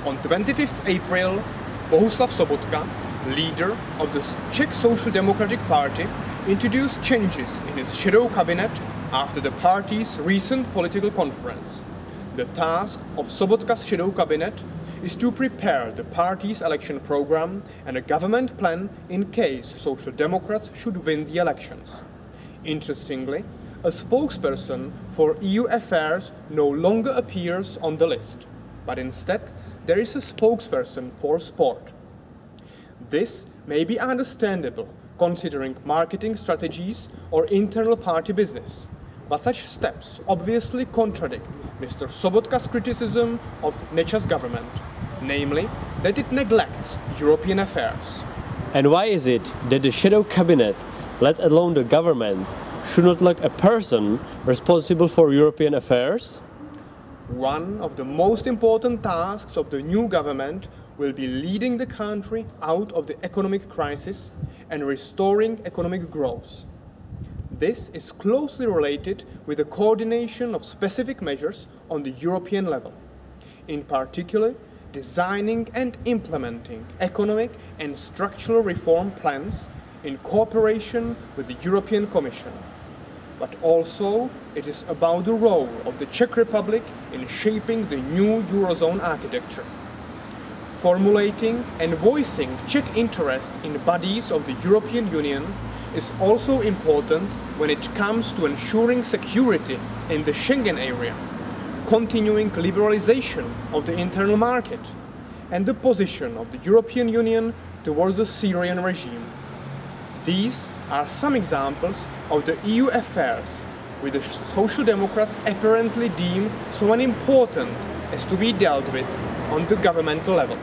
On 25th April, Bohuslav Sobotka, leader of the Czech Social Democratic Party, introduced changes in his shadow cabinet after the party's recent political conference. The task of Sobotka's shadow cabinet is to prepare the party's election program and a government plan in case Social Democrats should win the elections. Interestingly, a spokesperson for EU affairs no longer appears on the list, but instead there is a spokesperson for sport. This may be understandable considering marketing strategies or internal party business, but such steps obviously contradict Mr. Sobotka's criticism of Nečas's government, namely that it neglects European affairs. And why is it that the shadow cabinet, let alone the government, should not lack a person responsible for European affairs? One of the most important tasks of the new government will be leading the country out of the economic crisis and restoring economic growth. This is closely related with the coordination of specific measures on the European level, in particular designing and implementing economic and structural reform plans in cooperation with the European Commission. But also it is about the role of the Czech Republic in shaping the new Eurozone architecture. Formulating and voicing Czech interests in bodies of the European Union is also important when it comes to ensuring security in the Schengen area, continuing liberalization of the internal market, and the position of the European Union towards the Syrian regime. These are some examples of the EU affairs which the Social Democrats apparently deem so unimportant as to be dealt with on the governmental level.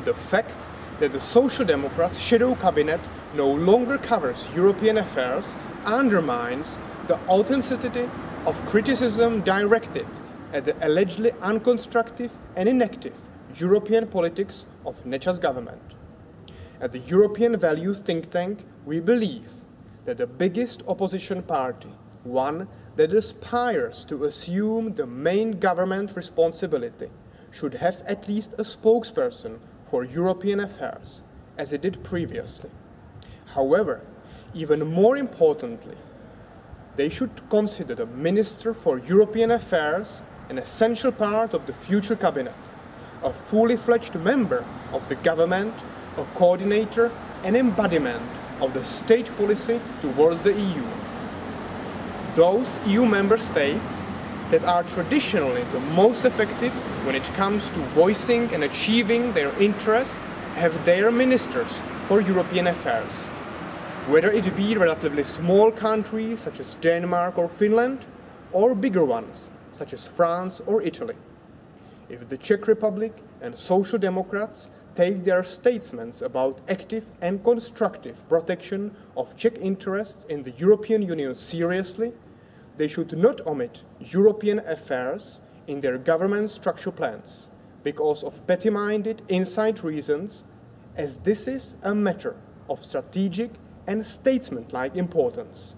The fact that the Social Democrats' shadow cabinet no longer covers European affairs undermines the authenticity of criticism directed at the allegedly unconstructive and inactive European politics of Nečas's government. At the European Values think tank, we believe that the biggest opposition party, one that aspires to assume the main government responsibility, should have at least a spokesperson for European affairs, as it did previously. However, even more importantly, they should consider the Minister for European Affairs an essential part of the future cabinet, a fully fledged member of the government, a coordinator and embodiment of the state policy towards the EU. Those EU member states that are traditionally the most effective when it comes to voicing and achieving their interests have their ministers for European affairs, whether it be relatively small countries such as Denmark or Finland, or bigger ones such as France or Italy. If the Czech Republic and Social Democrats take their statements about active and constructive protection of Czech interests in the European Union seriously, they should not omit European affairs in their government structure plans because of petty-minded inside reasons, as this is a matter of strategic and statesman-like importance.